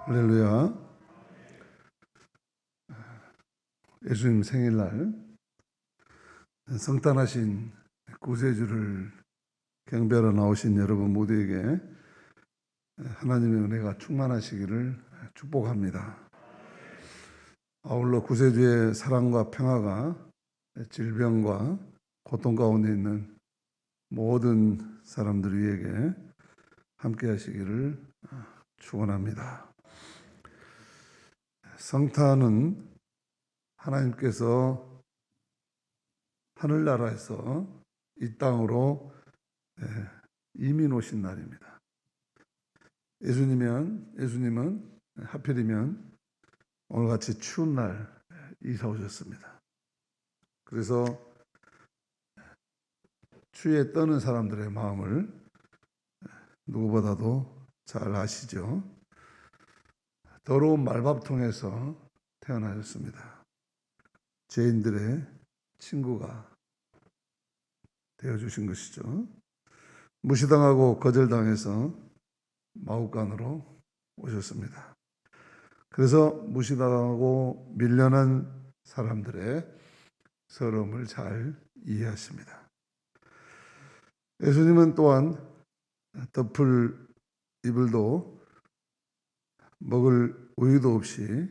할렐루야. 예수님 생일날 성탄하신 구세주를 경배하러 나오신 여러분 모두에게 하나님의 은혜가 충만하시기를 축복합니다. 아울러 구세주의 사랑과 평화가 질병과 고통 가운데 있는 모든 사람들 위에게 함께 하시기를 축원합니다. 성탄은 하나님께서 하늘나라에서 이 땅으로 이민 오신 날입니다. 예수님은 하필이면 오늘같이 추운 날 이사 오셨습니다. 그래서 추위에 떠는 사람들의 마음을 누구보다도 잘 아시죠. 더러운 말밥통에서 태어나셨습니다. 죄인들의 친구가 되어주신 것이죠. 무시당하고 거절당해서 마국간으로 오셨습니다. 그래서 무시당하고 밀려난 사람들의 서러움을 잘 이해하십니다. 예수님은 또한 덮을 이불도 먹을 우유도 없이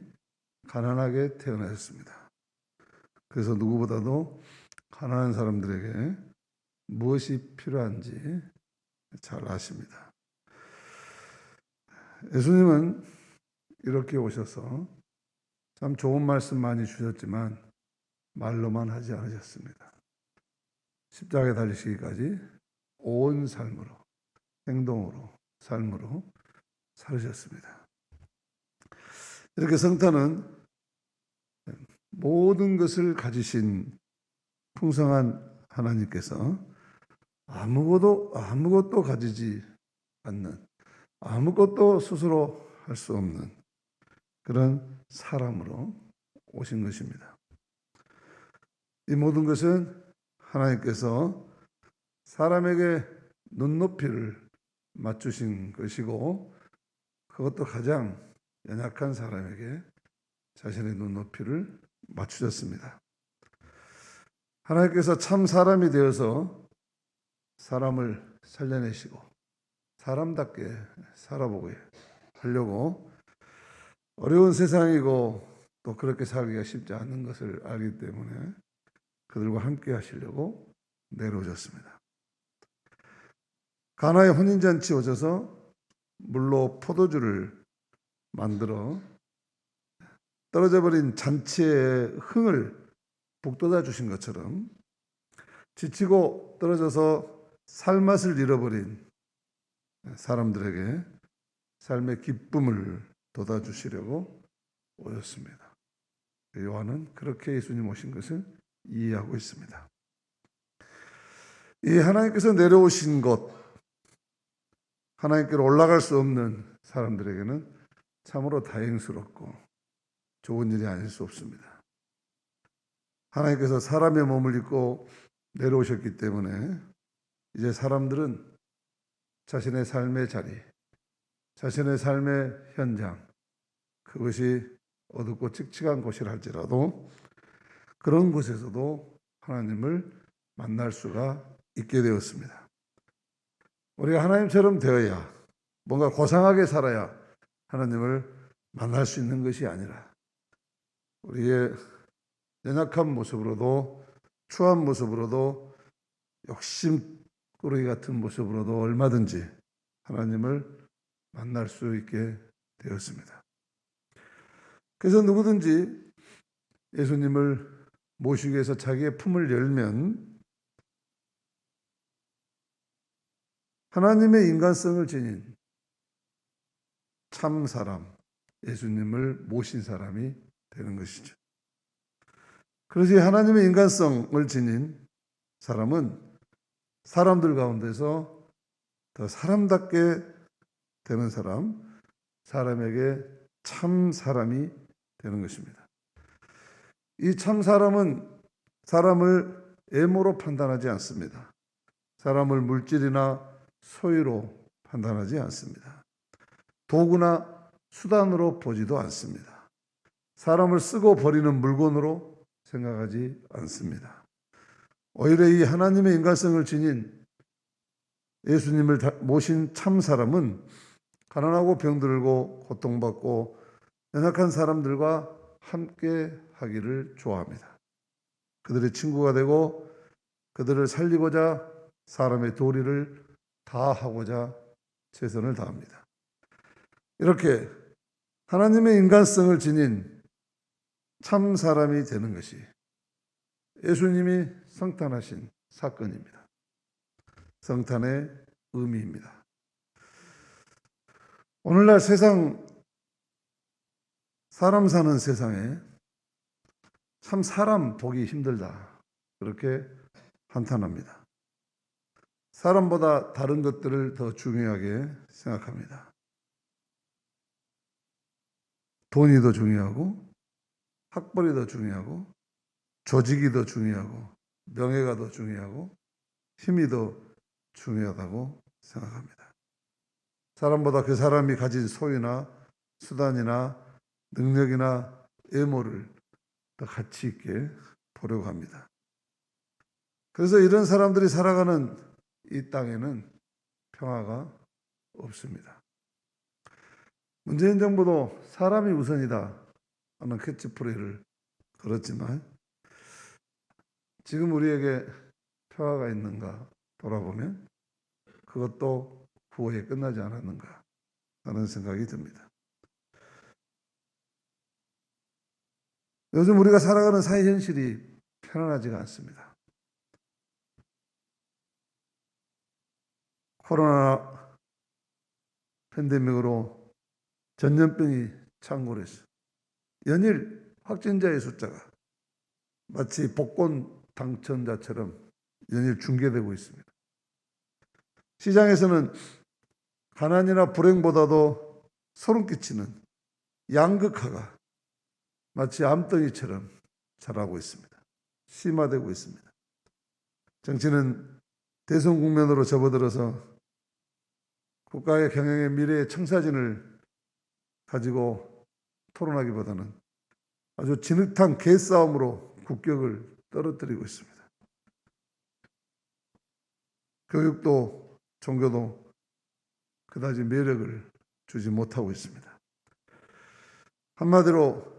가난하게 태어나셨습니다. 그래서 누구보다도 가난한 사람들에게 무엇이 필요한지 잘 아십니다. 예수님은 이렇게 오셔서 참 좋은 말씀 많이 주셨지만 말로만 하지 않으셨습니다. 십자가에 달리시기까지 온 삶으로, 행동으로, 삶으로 살으셨습니다. 이렇게 성탄은 모든 것을 가지신 풍성한 하나님께서 아무것도 가지지 않는, 아무것도 스스로 할 수 없는 그런 사람으로 오신 것입니다. 이 모든 것은 하나님께서 사람에게 눈높이를 맞추신 것이고, 그것도 가장 연약한 사람에게 자신의 눈높이를 맞추셨습니다. 하나님께서 참 사람이 되어서 사람을 살려내시고 사람답게 살아보게 하려고, 어려운 세상이고 또 그렇게 살기가 쉽지 않은 것을 알기 때문에 그들과 함께 하시려고 내려오셨습니다. 가나의 혼인잔치 오셔서 물로 포도주를 만들어 떨어져 버린 잔치의 흥을 북돋아 주신 것처럼 지치고 떨어져서 살맛을 잃어버린 사람들에게 삶의 기쁨을 돋아주시려고 오셨습니다. 요한은 그렇게 예수님 오신 것을 이해하고 있습니다. 이 하나님께서 내려오신 것, 하나님께로 올라갈 수 없는 사람들에게는 참으로 다행스럽고 좋은 일이 아닐 수 없습니다. 하나님께서 사람의 몸을 입고 내려오셨기 때문에 이제 사람들은 자신의 삶의 자리, 자신의 삶의 현장, 그것이 어둡고 칙칙한 곳이라 할지라도 그런 곳에서도 하나님을 만날 수가 있게 되었습니다. 우리가 하나님처럼 되어야, 뭔가 고상하게 살아야 하나님을 만날 수 있는 것이 아니라 우리의 연약한 모습으로도, 추한 모습으로도, 욕심꾸러기 같은 모습으로도 얼마든지 하나님을 만날 수 있게 되었습니다. 그래서 누구든지 예수님을 모시기 위해서 자기의 품을 열면 하나님의 인간성을 지닌 참 사람, 예수님을 모신 사람이 되는 것이죠. 그래서 하나님의 인간성을 지닌 사람은 사람들 가운데서 더 사람답게 되는 사람, 사람에게 참 사람이 되는 것입니다. 이 참 사람은 사람을 외모로 판단하지 않습니다. 사람을 물질이나 소유로 판단하지 않습니다. 도구나 수단으로 보지도 않습니다. 사람을 쓰고 버리는 물건으로 생각하지 않습니다. 오히려 이 하나님의 인간성을 지닌 예수님을 모신 참 사람은 가난하고 병들고 고통받고 연약한 사람들과 함께 하기를 좋아합니다. 그들의 친구가 되고 그들을 살리고자 사람의 도리를 다하고자 최선을 다합니다. 이렇게 하나님의 인간성을 지닌 참 사람이 되는 것이 예수님이 성탄하신 사건입니다. 성탄의 의미입니다. 오늘날 사람 사는 세상에 참 사람 보기 힘들다, 그렇게 한탄합니다. 사람보다 다른 것들을 더 중요하게 생각합니다. 돈이 더 중요하고, 학벌이 더 중요하고, 조직이 더 중요하고, 명예가 더 중요하고, 힘이 더 중요하다고 생각합니다. 사람보다 그 사람이 가진 소유나 수단이나 능력이나 외모를 더 가치 있게 보려고 합니다. 그래서 이런 사람들이 살아가는 이 땅에는 평화가 없습니다. 문재인 정부도 사람이 우선이다 하는 캐치프레이즈를 걸었지만 지금 우리에게 평화가 있는가 돌아보면 그것도 구호에 끝나지 않았는가 하는 생각이 듭니다. 요즘 우리가 살아가는 사회 현실이 편안하지가 않습니다. 코로나 팬데믹으로 전염병이 창궐해서 연일 확진자의 숫자가 마치 복권 당첨자처럼 연일 중계되고 있습니다. 시장에서는 가난이나 불행보다도 소름 끼치는 양극화가 마치 암덩이처럼 자라고 있습니다. 심화되고 있습니다. 정치는 대선 국면으로 접어들어서 국가의 경영의 미래의 청사진을 가지고 토론하기보다는 아주 진흙탕 개싸움으로 국격을 떨어뜨리고 있습니다. 교육도 종교도 그다지 매력을 주지 못하고 있습니다. 한마디로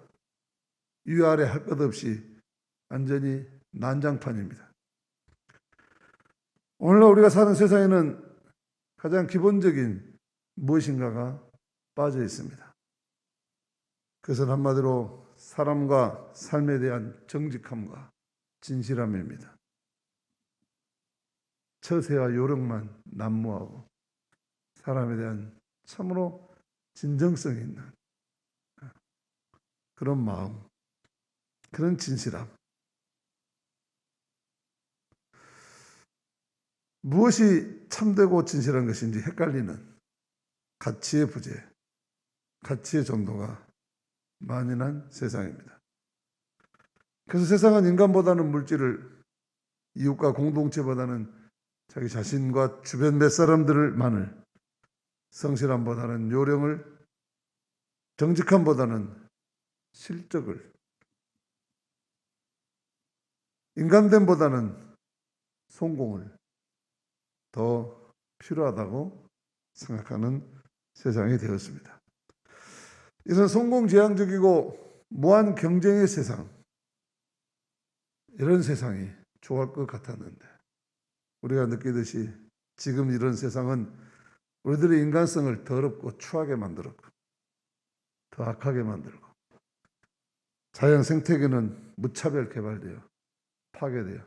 위아래 할 것 없이 완전히 난장판입니다. 오늘날 우리가 사는 세상에는 가장 기본적인 무엇인가가 빠져 있습니다. 그것은 한마디로 사람과 삶에 대한 정직함과 진실함입니다. 처세와 요령만 난무하고 사람에 대한 참으로 진정성이 있는 그런 마음, 그런 진실함. 무엇이 참되고 진실한 것인지 헷갈리는 가치의 부재, 가치의 정도가 만연한 세상입니다. 그래서 세상은 인간보다는 물질을, 이웃과 공동체보다는 자기 자신과 주변 몇 사람들만을, 성실함보다는 요령을, 정직함보다는 실적을, 인간됨보다는 성공을 더 필요하다고 생각하는 세상이 되었습니다. 이런 성공지향적이고 무한 경쟁의 세상, 이런 세상이 좋을 것 같았는데 우리가 느끼듯이 지금 이런 세상은 우리들의 인간성을 더럽고 추하게 만들었고 더 악하게 만들고 자연 생태계는 무차별 개발되어 파괴되어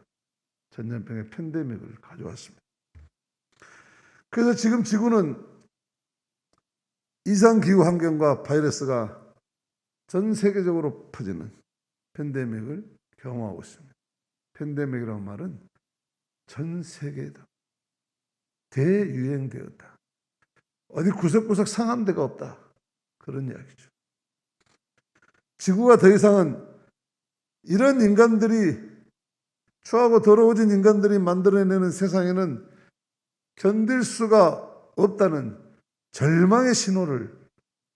전염병의 팬데믹을 가져왔습니다. 그래서 지금 지구는 이상기후 환경과 바이러스가 전 세계적으로 퍼지는 팬데믹을 경험하고 있습니다. 팬데믹이라는 말은 전 세계에다 대유행되었다. 어디 구석구석 상한 데가 없다. 그런 이야기죠. 지구가 더 이상은 이런 인간들이, 추하고 더러워진 인간들이 만들어내는 세상에는 견딜 수가 없다는 절망의 신호를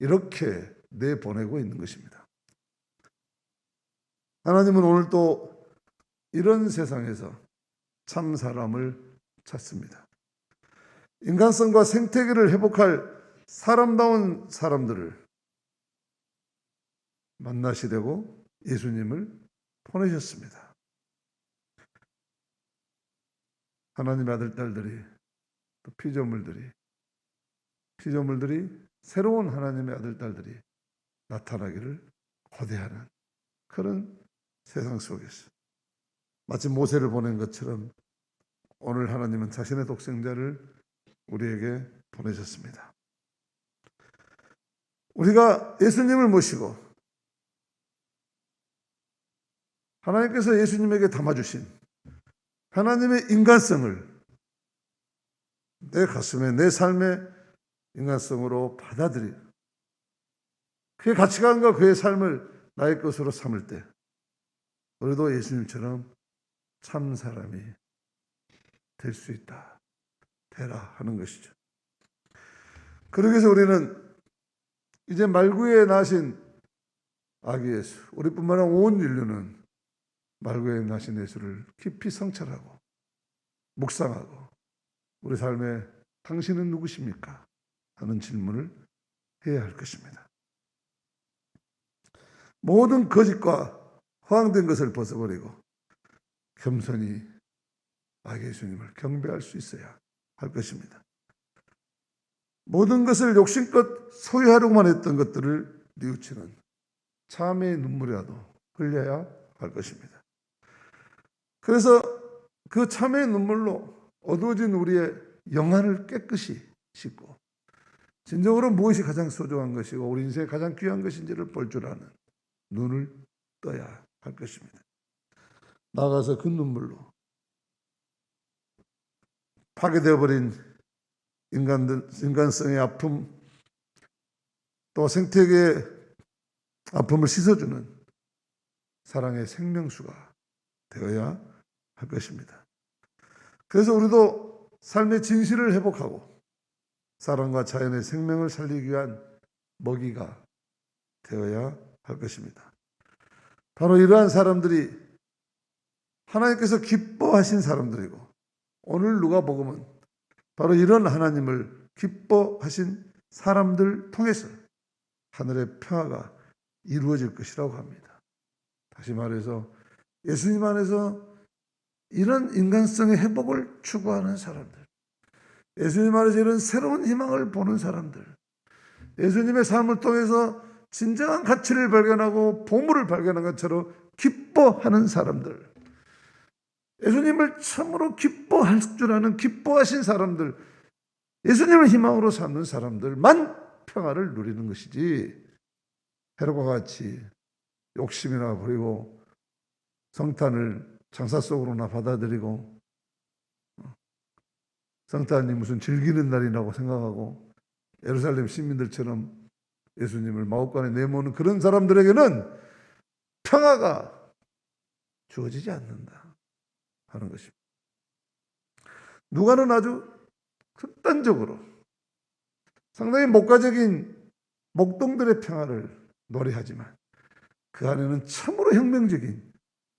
이렇게 내보내고 있는 것입니다. 하나님은 오늘 또 이런 세상에서 참 사람을 찾습니다. 인간성과 생태계를 회복할 사람다운 사람들을 만나시려고 예수님을 보내셨습니다. 하나님의 아들, 딸들이, 또 피조물들이 새로운 하나님의 아들, 딸들이 나타나기를 고대하는 그런 세상 속에서 마치 모세를 보낸 것처럼 오늘 하나님은 자신의 독생자를 우리에게 보내셨습니다. 우리가 예수님을 모시고 하나님께서 예수님에게 담아주신 하나님의 인간성을 내 가슴에, 내 삶의 인간성으로 받아들여 그의 가치관과 그의 삶을 나의 것으로 삼을 때 우리도 예수님처럼 참 사람이 될 수 있다, 되라 하는 것이죠. 그러기 위해서 우리는 이제 말구에 나신 아기 예수, 우리뿐만 아니라 온 인류는 말구에 나신 예수를 깊이 성찰하고 묵상하고 우리 삶에 당신은 누구십니까? 하는 질문을 해야 할 것입니다. 모든 거짓과 허황된 것을 벗어버리고 겸손히 아기 예수님을 경배할 수 있어야 할 것입니다. 모든 것을 욕심껏 소유하려고만 했던 것들을 뉘우치는 참의 눈물이라도 흘려야 할 것입니다. 그래서 그 참의 눈물로 어두워진 우리의 영안을 깨끗이 씻고 진정으로 무엇이 가장 소중한 것이고 우리 인생에 가장 귀한 것인지를 볼 줄 아는 눈을 떠야 할 것입니다. 나아가서 그 눈물로 파괴되어버린 인간성의 아픔, 또 생태계의 아픔을 씻어주는 사랑의 생명수가 되어야 할 것입니다. 그래서 우리도 삶의 진실을 회복하고 사랑과 자연의 생명을 살리기 위한 먹이가 되어야 할 것입니다. 바로 이러한 사람들이 하나님께서 기뻐하신 사람들이고 오늘 누가복음은 바로 이런 하나님을 기뻐하신 사람들 통해서 하늘의 평화가 이루어질 것이라고 합니다. 다시 말해서 예수님 안에서 이런 인간성의 회복을 추구하는 사람들, 예수님 안에서 이런 새로운 희망을 보는 사람들, 예수님의 삶을 통해서 진정한 가치를 발견하고 보물을 발견한 것처럼 기뻐하는 사람들, 예수님을 참으로 기뻐할 줄 아는 기뻐하신 사람들, 예수님을 희망으로 삼는 사람들만 평화를 누리는 것이지 헤롯과 같이 욕심이나 부리고 성탄을 장사 속으로나 받아들이고 성탄이 무슨 즐기는 날이라고 생각하고 예루살렘 시민들처럼 예수님을 마구간에 내모는 그런 사람들에게는 평화가 주어지지 않는다 하는 것입니다. 누가는 아주 극단적으로 상당히 목가적인 목동들의 평화를 노래하지만 그 안에는 참으로 혁명적인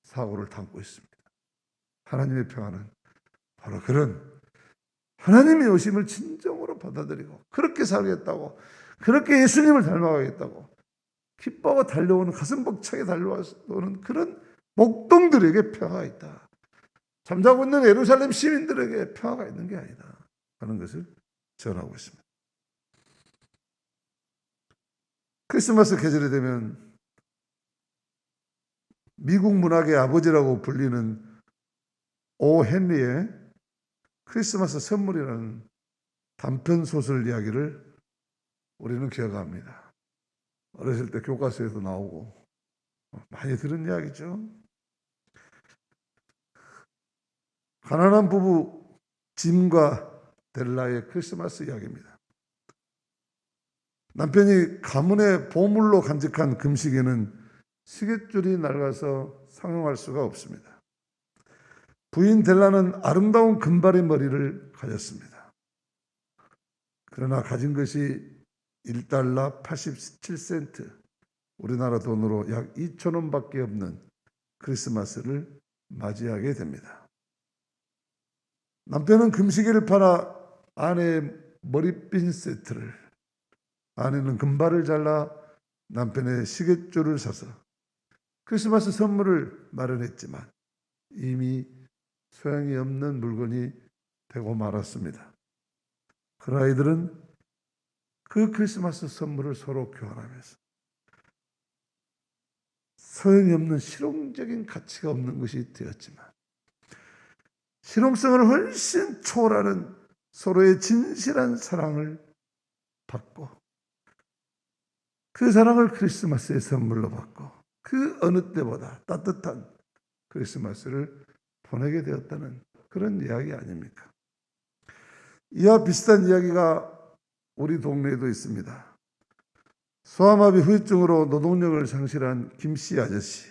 사고를 담고 있습니다. 하나님의 평화는 바로 그런 하나님의 오심을 진정으로 받아들이고 그렇게 살겠다고, 그렇게 예수님을 닮아가겠다고 기뻐하고 달려오는, 가슴 벅차게 달려오는 그런 목동들에게 평화가 있다. 잠자고 있는 예루살렘 시민들에게 평화가 있는 게 아니다 하는 것을 전하고 있습니다. 크리스마스 계절이 되면 미국 문학의 아버지라고 불리는 오 헨리의 크리스마스 선물이라는 단편 소설 이야기를 우리는 기억합니다. 어렸을 때 교과서에도 나오고 많이 들은 이야기죠. 가난한 부부 짐과 델라의 크리스마스 이야기입니다. 남편이 가문의 보물로 간직한 금시계는 시계줄이 낡아서 상용할 수가 없습니다. 부인 델라는 아름다운 금발의 머리를 가졌습니다. 그러나 가진 것이 1달러 87센트, 우리나라 돈으로 약 2,000원밖에 없는 크리스마스를 맞이하게 됩니다. 남편은 금시계를 팔아 아내의 머리핀 세트를, 아내는 금발을 잘라 남편의 시계줄을 사서 크리스마스 선물을 마련했지만 이미 소용이 없는 물건이 되고 말았습니다. 그 아이들은 그 크리스마스 선물을 서로 교환하면서 소용이 없는 실용적인 가치가 없는 것이 되었지만 실용성을 훨씬 초월하는 서로의 진실한 사랑을 받고 그 사랑을 크리스마스의 선물로 받고 그 어느 때보다 따뜻한 크리스마스를 보내게 되었다는 그런 이야기 아닙니까? 이와 비슷한 이야기가 우리 동네에도 있습니다. 소아마비 후유증으로 노동력을 상실한 김씨 아저씨,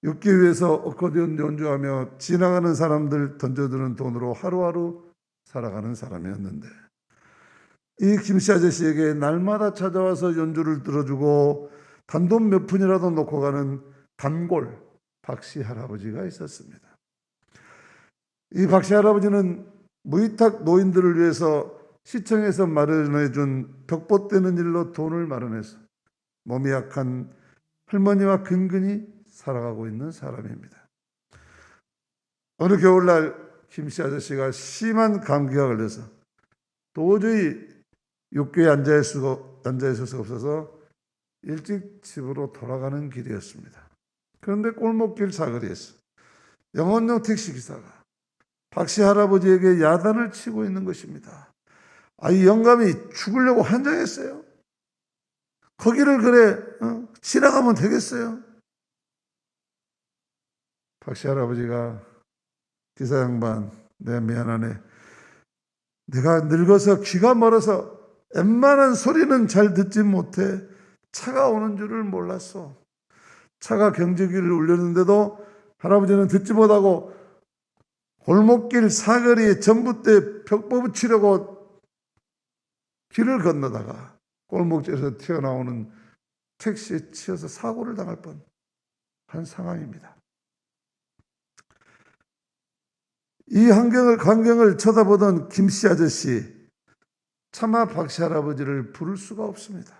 육계위에서 어코디언 연주하며 지나가는 사람들 던져주는 돈으로 하루하루 살아가는 사람이었는데 이 김씨 아저씨에게 날마다 찾아와서 연주를 들어주고 단돈 몇 푼이라도 놓고 가는 단골 박씨 할아버지가 있었습니다. 이 박씨 할아버지는 무위탁 노인들을 위해서 시청에서 마련해준 벽봇 떼는 일로 돈을 마련해서 몸이 약한 할머니와 근근히 살아가고 있는 사람입니다. 어느 겨울날 김씨 아저씨가 심한 감기가 걸려서 도저히 육교에 앉아있을 수가 없어서 일찍 집으로 돌아가는 길이었습니다. 그런데 꼴목길 사거리에서 영혼용 택시기사가 박씨 할아버지에게 야단을 치고 있는 것입니다. 이 영감이 죽으려고 환장했어요. 거기를 그래 지나가면 되겠어요. 박씨 할아버지가 기사 양반, 내가 미안하네. 내가 늙어서 귀가 멀어서 웬만한 소리는 잘 듣지 못해 차가 오는 줄을 몰랐어. 차가 경적기를 울렸는데도 할아버지는 듣지 못하고 골목길 사거리에 전봇대 벽 뽑으치려고 길을 건너다가 골목길에서 튀어나오는 택시에 치여서 사고를 당할 뻔한 상황입니다. 이 광경을 쳐다보던 김씨 아저씨, 차마 박씨 할아버지를 부를 수가 없습니다.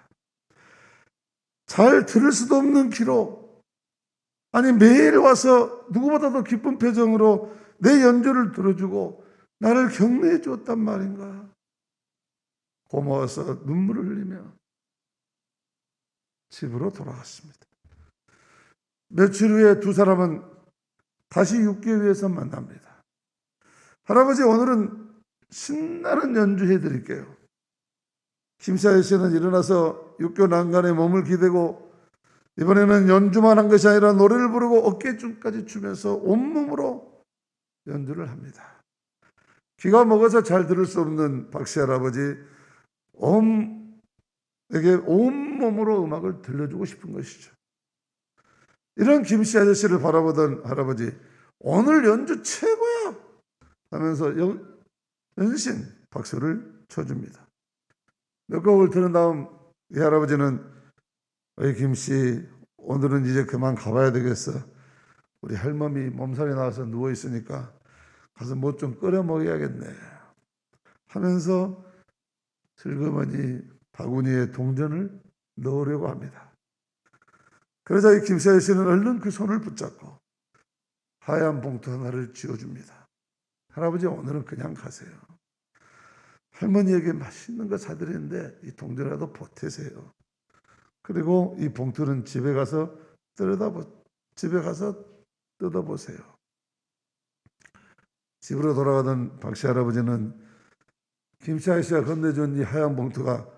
잘 들을 수도 없는 기로, 아니 매일 와서 누구보다도 기쁜 표정으로 내 연주를 들어주고 나를 격려해 주었단 말인가. 고마워서 눈물을 흘리며 집으로 돌아갔습니다. 며칠 후에 두 사람은 다시 육계위에서 만납니다. 할아버지, 오늘은 신나는 연주해 드릴게요. 김씨 아저씨는 일어나서 육교 난간에 몸을 기대고 이번에는 연주만 한 것이 아니라 노래를 부르고 어깨춤까지 추면서 온몸으로 연주를 합니다. 귀가 먹어서 잘 들을 수 없는 박씨 할아버지 에게 온몸으로 음악을 들려주고 싶은 것이죠. 이런 김씨 아저씨를 바라보던 할아버지, 오늘 연주 최고야 하면서 연신 박수를 쳐줍니다. 몇 곡을 들은 다음 이 할아버지는 어이 김씨, 오늘은 이제 그만 가봐야 되겠어. 우리 할머니 몸살이 나와서 누워있으니까 가서 뭐 좀 끓여 먹어야겠네 하면서 슬그머니 바구니에 동전을 넣으려고 합니다. 그러자 이 김씨 아저씨는 얼른 그 손을 붙잡고 하얀 봉투 하나를 쥐어줍니다. 할아버지, 오늘은 그냥 가세요. 할머니에게 맛있는 거 사드리는데 이 동전이라도 보태세요. 그리고 이 봉투는 집에 가서 뜯어보세요. 집으로 돌아가던 박씨 할아버지는 김씨 아저씨가 건네준 이 하얀 봉투가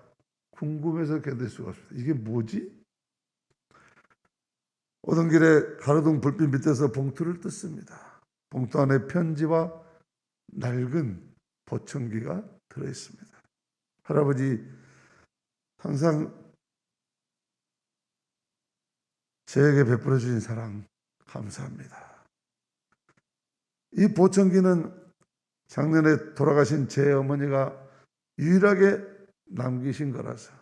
궁금해서 견딜 수가 없습니다. 이게 뭐지? 오던 길에 가로등 불빛 밑에서 봉투를 뜯습니다. 봉투 안에 편지와 낡은 보청기가 들어있습니다. 할아버지, 항상 저에게 베풀어 주신 사랑 감사합니다. 이 보청기는 작년에 돌아가신 제 어머니가 유일하게 남기신 거라서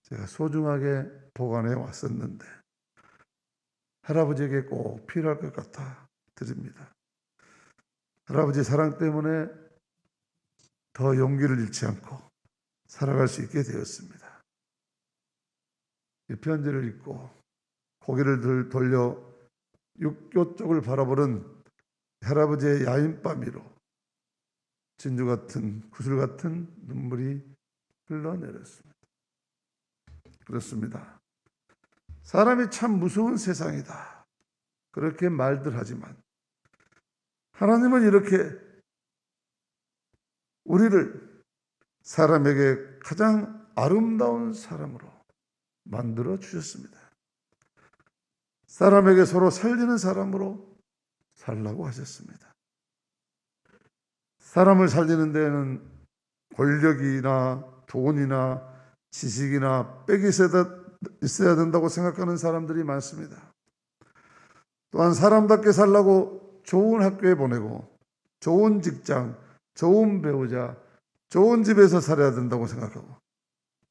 제가 소중하게 보관해 왔었는데 할아버지에게 꼭 필요할 것 같아 드립니다. 할아버지 사랑 때문에 더 용기를 잃지 않고 살아갈 수 있게 되었습니다. 이 편지를 읽고 고개를 돌려 육교 쪽을 바라보는 할아버지의 야인밤 위로 진주 같은 구슬 같은 눈물이 흘러내렸습니다. 그렇습니다. 사람이 참 무서운 세상이다. 그렇게 말들 하지만 하나님은 이렇게 우리를 사람에게 가장 아름다운 사람으로 만들어 주셨습니다. 사람에게 서로 살리는 사람으로 살라고 하셨습니다. 사람을 살리는 데는 권력이나 돈이나 지식이나 빽이 있어야 된다고 생각하는 사람들이 많습니다. 또한 사람답게 살라고 좋은 학교에 보내고 좋은 직장, 좋은 배우자, 좋은 집에서 살아야 된다고 생각하고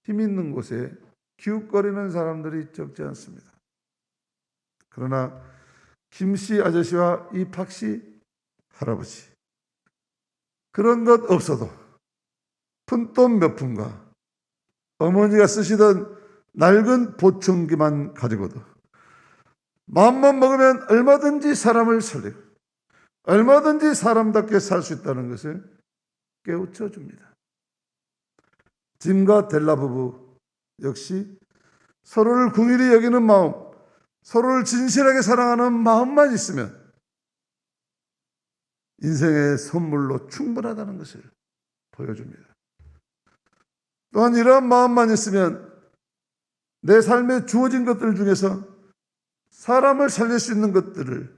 힘 있는 곳에 기웃거리는 사람들이 적지 않습니다. 그러나 김씨 아저씨와 이 박씨 할아버지 그런 것 없어도 푼돈 몇 푼과 어머니가 쓰시던 낡은 보청기만 가지고도 마음만 먹으면 얼마든지 사람을 살리고 얼마든지 사람답게 살 수 있다는 것을 깨우쳐 줍니다. 짐과 델라 부부 역시 서로를 긍휼히 여기는 마음, 서로를 진실하게 사랑하는 마음만 있으면 인생의 선물로 충분하다는 것을 보여줍니다. 또한 이러한 마음만 있으면 내 삶에 주어진 것들 중에서 사람을 살릴 수 있는 것들을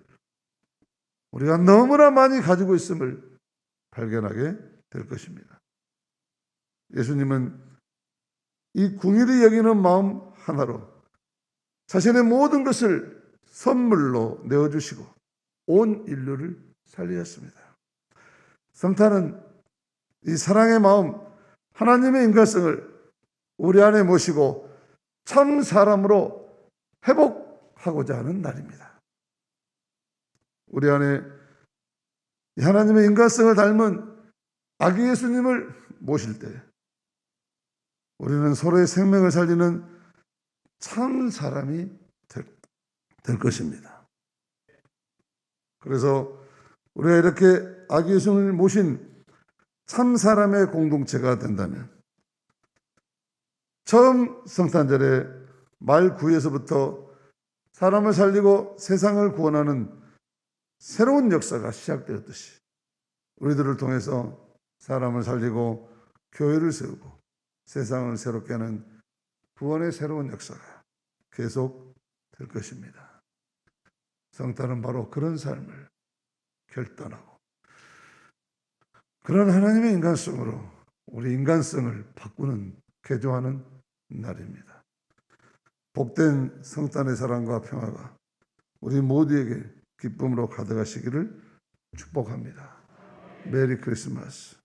우리가 너무나 많이 가지고 있음을 발견하게 될 것입니다. 예수님은 이 긍휼히 여기는 마음 하나로 자신의 모든 것을 선물로 내어주시고 온 인류를 살리셨습니다. 성탄은 이 사랑의 마음, 하나님의 인간성을 우리 안에 모시고 참 사람으로 회복하고자 하는 날입니다. 우리 안에 하나님의 인간성을 닮은 아기 예수님을 모실 때 우리는 서로의 생명을 살리는 참 사람이 될 것입니다. 그래서 우리가 이렇게 아기 예수님을 모신 참 사람의 공동체가 된다면 처음 성탄절에 말 9에서부터 사람을 살리고 세상을 구원하는 새로운 역사가 시작되었듯이 우리들을 통해서 사람을 살리고 교회를 세우고 세상을 새롭게 하는 구원의 새로운 역사가 계속 될 것입니다. 성탄은 바로 그런 삶을 결단하고 그런 하나님의 인간성으로 우리 인간성을 바꾸는 개조하는 날입니다. 복된 성탄의 사랑과 평화가 우리 모두에게 기쁨으로 가득하시기를 축복합니다. 메리 크리스마스.